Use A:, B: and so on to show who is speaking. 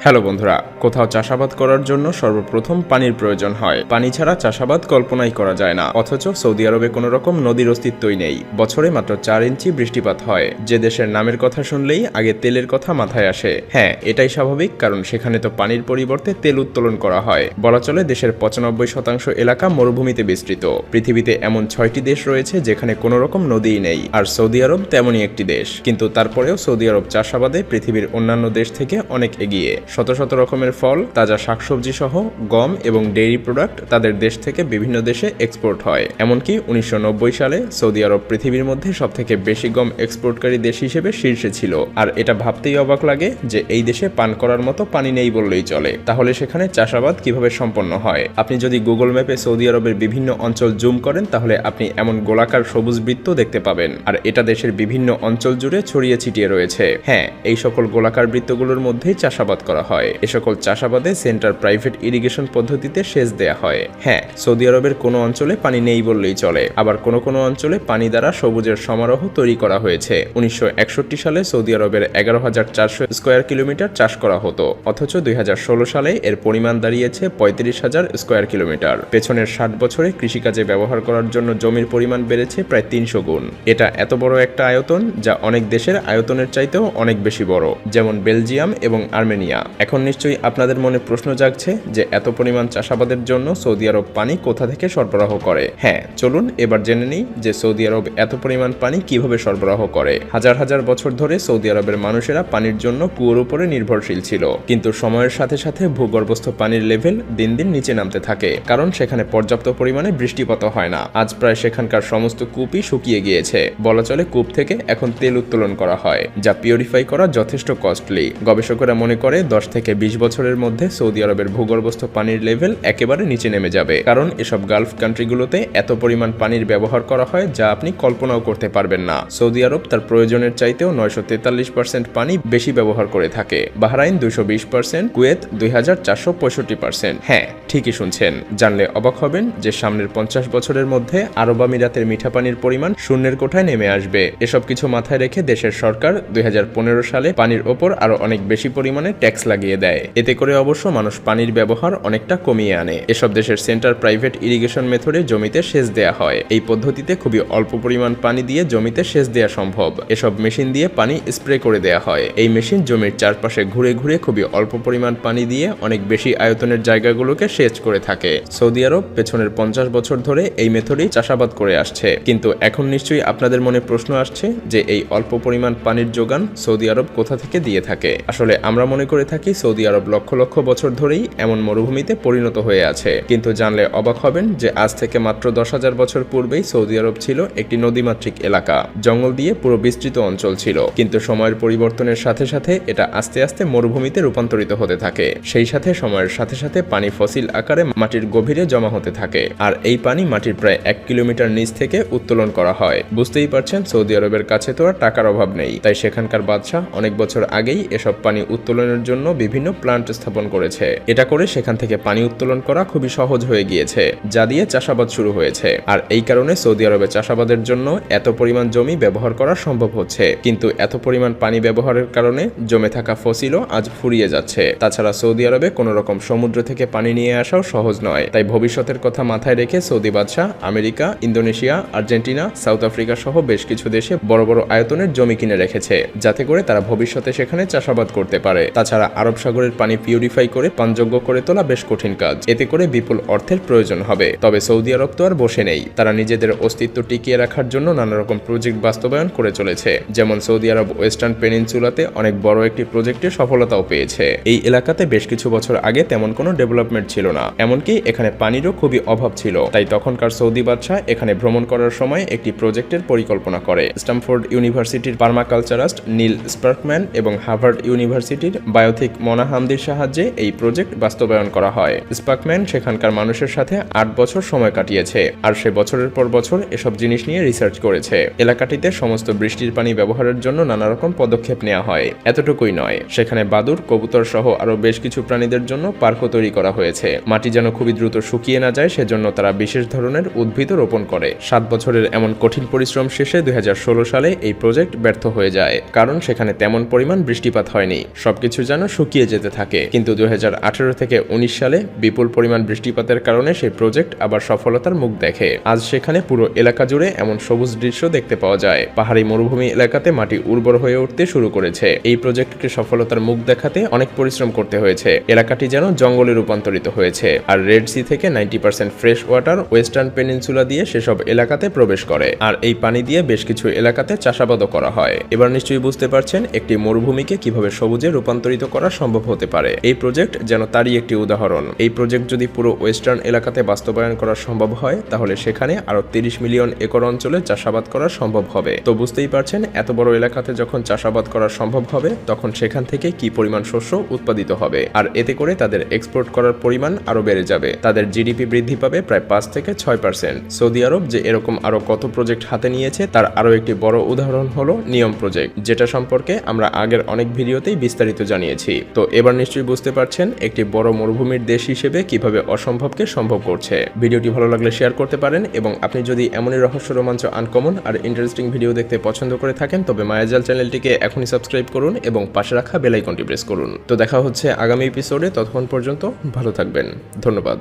A: Hello বন্ধুরা, কোথাও চাষাবাদ করার জন্য সর্বপ্রথম পানির প্রয়োজন হয়। পানি ছাড়া চাষাবাদ কল্পনাই করা যায় না। অথচ সৌদি আরবে কোনো রকম নদীর অস্তিত্বই নেই। বছরে মাত্র 4 ইঞ্চি বৃষ্টিপাত হয়। যে দেশের নামের কথা শুনলেই আগে তেলের কথা মাথায় আসে। হ্যাঁ, এটাই স্বাভাবিক, কারণ সেখানে তো পানির পরিবর্তে তেল উত্তোলন করা হয়। বলা চলে দেশের 95% এলাকা মরুভূমিতে বিস্তৃত। পৃথিবীতে এমন 6টি দেশ রয়েছে যেখানে কোনো রকম নদীই নেই, আর সৌদি আরব তেমনই একটি দেশ। কিন্তু তারপরেও সৌদি আরব চাষাবাদে পৃথিবীর অন্যান্য দেশ থেকে অনেক এগিয়ে। শত শত রকমের ফল, তাজা শাকসবজি সহ গম এবং ডেইরি প্রোডাক্ট তাদের দেশ থেকে বিভিন্ন দেশে এক্সপোর্ট হয়। এমনকি 1990 সালে সৌদি আরব পৃথিবীর মধ্যে সবথেকে বেশি গম এক্সপোর্টকারী দেশ হিসেবে শীর্ষে ছিল। আর এটা ভাবতেই অবাক লাগে যে এই দেশে পান করার মতো পানি নেই বললেই চলে। তাহলে সেখানে চাষাবাদ কিভাবে সম্পন্ন হয়? আপনি যদি গুগল ম্যাপে সৌদি আরবের বিভিন্ন অঞ্চল জুম করেন, তাহলে আপনি এমন গোলাকার সবুজ বৃত্ত দেখতে পাবেন। আর এটা দেশের বিভিন্ন অঞ্চল জুড়ে ছড়িয়ে ছিটিয়ে রয়েছে। হ্যাঁ, এই সকল গোলাকার বৃত্তগুলোর মধ্যেই চাষাবাদ করা হয়। এ সকল চাষাবাদে সেন্টার প্রাইভেট ইরিগেশন পদ্ধতিতে সেচ দেয়া হয়। হ্যাঁ, সৌদি আরবের কোনো অঞ্চলে পানি নেই বললেই চলে, আবার কোনো কোনো অঞ্চলে পানি দ্বারা সবুজের সমারোহ তৈরি করা হয়েছে। 1961 সালে সৌদি আরবের 11,400 স্কয়ার কিলোমিটার চাষ করা হতো, অথচ 2016 সালে এর পরিমাণ দাঁড়িয়েছে 35,000 স্কয়ার কিলোমিটার। পেছনের 60 বছরে কৃষিকাজে ব্যবহার করার জন্য জমির পরিমাণ বেড়েছে প্রায় 300 গুণ। এটা এত বড় একটা আয়তন যা অনেক দেশের আয়তনের চাইতেও অনেক বেশি বড়, যেমন বেলজিয়াম এবং আর্মেনিয়া। এখন নিশ্চয়ই আপনাদের মনে প্রশ্ন জাগছে যে এত পরিমাণ চাষাবাদের জন্য সৌদি আরব পানি কোথা থেকে সরবরাহ করে। হ্যাঁ, চলুন এবার জেনে নিই যে সৌদি আরব এত পরিমাণ পানি কিভাবে সরবরাহ করে। হাজার হাজার বছর ধরে সৌদি আরবের মানুষেরা পানির জন্য কুয়োর উপরে নির্ভরশীল ছিল, কিন্তু সময়ের সাথে সাথে ভূগর্ভস্থ পানির লেভেল দিন দিন নিচে নামতে থাকে, কারণ সেখানে পর্যাপ্ত পরিমাণে বৃষ্টিপাত হয় না। আজ প্রায় সেখানকার সমস্ত কূপই শুকিয়ে গিয়েছে। বলা চলে কূপ থেকে এখন তেল উত্তোলন করা হয়, যা পিউরিফাই করা যথেষ্ট কস্টলি। গবেষকরা মনে করে 10 থেকে 20 বছরের মধ্যে সৌদি আরবের ভূগর্ভস্থ পানির লেভেল একেবারে নিচে নেমে যাবে, কারণ এসব গালফ কান্ট্রিগুলোতে এত পরিমাণ পানির ব্যবহার করা হয় যা আপনি কল্পনাও করতে পারবেন না। সৌদি আরব তার প্রয়োজনের চাইতেও 943% পানি বেশি ব্যবহার করে থাকে, বাহরাইন 220%, কুয়েত 2465%। হ্যাঁ, ঠিকই শুনছেন। জানলে অবাক হবেন যে সামনের 50 বছরের মধ্যে আরব আমিরাতের মিঠা পানির পরিমাণ শূন্যের কোঠায় নেমে আসবে। এসব কিছু মাথায় রেখে দেশের সরকার 2015 সালে পানির ওপর আরো অনেক বেশি পরিমাণে ট্যাক্স লাগিয়ে দেয়। এতে করে অবশ্য মানুষ পানির ব্যবহার অনেকটা কমিয়ে আনে। এসব দেশের সেন্টার প্রাইভেট ইরিগেশন মেথডে জমিতে সেচ দেয়া হয়। এই পদ্ধতিতে খুবই অল্প পরিমাণ পানি দিয়ে জমিতে সেচ দেয়া সম্ভব। এসব মেশিন দিয়ে পানি স্প্রে করে দেয়া হয়। এই মেশিন জমির চারপাশে ঘুরে ঘুরে খুবই অল্প পরিমাণ পানি দিয়ে অনেক বেশি আয়তনের জায়গাগুলোকে সেচ করে থাকে। সৌদি আরব পেছনের 50 বছর ধরে এই মেথডেই চাষাবাদ করে আসছে। কিন্তু এখন নিশ্চয়ই আপনাদের মনে প্রশ্ন আসছে যে এই অল্প পরিমাণ পানির যোগান সৌদি আরব কোথা থেকে দিয়ে থাকে। আসলে আমরা মনে করে থাকি সৌদি আরব লক্ষ লক্ষ বছর ধরেই এমন মরুভূমিতে পরিণত হয়ে আছে, কিন্তু জানলে অবাক হবেন যে আজ থেকে মাত্র 10,000 বছর পূর্বেই সৌদি আরব ছিল একটি নদীমাতৃক এলাকা। জঙ্গল দিয়ে পুরো বিস্তৃত অঞ্চল ছিল, কিন্তু সময়ের পরিবর্তনের সাথে সাথে এটা আস্তে আস্তে মরুভূমিতে রূপান্তরিত হতে থাকে। সেই সাথে সময়ের সাথে সাথে পানি ফসিল আকারে মাটির গভীরে জমা হতে থাকে, আর এই পানি মাটির প্রায় 1 কিলোমিটার নিচ থেকে উত্তোলন করা হয়। বুঝতেই পারছেন সৌদি আরবের কাছে তো আর টাকার অভাব নেই, তাই সেখানকার বাদশাহ অনেক বছর আগেই এসব পানি উত্তোলনের জন্য বিভিন্ন প্লান্ট স্থাপন করেছে। এটা করে সেখান থেকে পানি উত্তোলন করা খুবই সহজ হয়ে গিয়েছে, যা দিয়ে চাষাবাদ শুরু হয়েছে। আর এই কারণে সৌদি আরবে চাষাবাদের জন্য এত পরিমাণ জমি ব্যবহার করা সম্ভব হচ্ছে। কিন্তু এত পরিমাণ পানি ব্যবহারের কারণে জমে থাকা ফসিলও আজ ফুরিয়ে যাচ্ছে। তাছাড়া সৌদি আরবে কোনো রকম সমুদ্র থেকে পানি নিয়ে আসাও সহজ নয়। তাই ভবিষ্যতের কথা মাথায় রেখে সৌদি বাদশাহ America, Indonesia, Argentina, south Africa সহ বেশ কিছু দেশে বড় বড় আয়তনের জমি কিনে রেখেছে, যাতে করে তারা ভবিষ্যতে সেখানে চাষাবাদ করতে পারে। তাছাড়া আরব সাগরের পানি পিউরিফাই করে পানযোগ্য করে তোলা বেশ কঠিন কাজ। এতে করে বিপুল অর্থের প্রয়োজন হবে। তবে সৌদি আরব তো আর বসে নেই। তারা নিজেদের অস্তিত্ব টিকিয়ে রাখার জন্য নানা রকম প্রজেক্ট বাস্তবায়ন করে চলেছে। যেমন সৌদি আরব ওয়েস্টার্ন পেনিনসুলাতে অনেক বড় একটি প্রজেক্টে সফলতাও পেয়েছে। এই এলাকাতে বেশ কিছু বছর আগে তেমন কোনো ডেভেলপমেন্ট ছিল না, এমনকি এখানে পানিরও খুবই অভাব ছিল। তাই তখনকার সৌদি বাদশাহ এখানে ভ্রমণ করার সময় একটি প্রজেক্টের পরিকল্পনা করে। স্ট্যামফোর্ড ইউনিভার্সিটির পার্মাকালচারাস্ট নীল স্পার্কম্যান এবং হার্ভার্ড ইউনিভার্সিটির বায়োথিক মনা হামদির সাহায্যে এই প্রজেক্ট বাস্তবায়ন করা হয়। স্পার্কম্যান সেখানকার মানুষের সাথে 8 বছর সময় কাটিয়েছে, আর সে বছরের পর বছর এসব জিনিস নিয়ে রিসার্চ করেছে। এলাকাটিতে সমস্ত বৃষ্টির পানি ব্যবহারের জন্য নানা রকম পদক্ষেপ নেওয়া হয়। এতটুকুই নয়, সেখানে বাদুর, কবুতর সহ আরো বেশ কিছু প্রাণীদের জন্য পার্কও তৈরি করা হয়েছে। মাটি যেন খুবই দ্রুত শুকিয়ে না যায় সেজন্য তারা বিশেষ ধরনের উদ্ভিদ রোপণ করে। 7 বছরের এমন কঠিন পরিশ্রম শেষে 2016 সালে এই প্রজেক্ট ব্যর্থ হয়ে যায়, কারণ সেখানে তেমন পরিমাণ বৃষ্টিপাত হয়নি। সবকিছু যেন শুকিয়ে যেতে থাকে। কিন্তু 2018 থেকে 19 সালে বিপুল পরিমাণ বৃষ্টিপাতের কারণে সেই প্রজেক্ট আবার সফলতার মুখ দেখে। আজ সেখানে পুরো এলাকা জুড়ে এমন সবুজ দৃশ্য দেখতে পাওয়া যায়। পাহাড়ি মরুভূমি এলাকাতে মাটি উর্বর হয়ে উঠতে শুরু করেছে। এই প্রজেক্টকে সফলতার মুখ দেখাতে অনেক পরিশ্রম করতে হয়েছে। এলাকাটি যেন জঙ্গলে রূপান্তরিত হয়েছে। আর রেড সি থেকে 90% ফ্রেশ ওয়াটার ওয়েস্টার্ন পেনিনসুলা দিয়ে সেসব এলাকাতে প্রবেশ করে। আর এই পানি দিয়ে বেশ কিছু এলাকাতে চাষাবাদও করা হয়। এবার নিশ্চয়ই বুঝতে পারছেন একটি মরুভূমিকে কিভাবে সবুজে রূপান্তরিত করা সম্ভব হতে পারে। এই প্রজেক্ট যেন তারই একটি উদাহরণ। এই প্রজেক্ট যদি পুরো ওয়েস্টার্ন এলাকাতে বাস্তবায়ন করা সম্ভব হয়, তাহলে সেখানে আরো 30 মিলিয়ন একর অঞ্চলে চাষাবাদ করা সম্ভব হবে। তো বুঝতেই পারছেন এত বড় এলাকাতে যখন চাষাবাদ করা সম্ভব হবে, তখন সেখান থেকে কি পরিমাণ শস্য উৎপাদিত হবে। আর এতে করে তাদের এক্সপোর্ট করার পরিমাণ আরো বেড়ে যাবে। তাদের জিডিপি বৃদ্ধি পাবে প্রায় 5 থেকে 6%। সৌদি আরব যে এরকম আরো কত প্রজেক্ট হাতে নিয়েছে তার আরো একটি বড় উদাহরণ হলো নিয়ম প্রজেক্ট, যেটা সম্পর্কে আমরা আগের অনেক ভিডিওতেই বিস্তারিত জানিয়েছি। তো এবার নিশ্চয়ই বুঝতে পারছেন একটি বড় মরুভূমির দেশ হিসেবে কিভাবে অসম্ভবকে সম্ভব করছে। ভিডিওটি ভালো লাগলে শেয়ার করতে পারেন, এবং আপনি যদি এমনই রহস্য, রোমাঞ্চ, আনকমন আর ইন্টারেস্টিং ভিডিও দেখতে পছন্দ করে থাকেন, তবে মায়াজাল চ্যানেলটিকে এখনই সাবস্ক্রাইব করুন এবং পাশে রাখা বেল আইকনটি প্রেস করুন। তো দেখা হচ্ছে আগামী এপিসোডে। ততক্ষণ পর্যন্ত ভালো থাকবেন। ধন্যবাদ।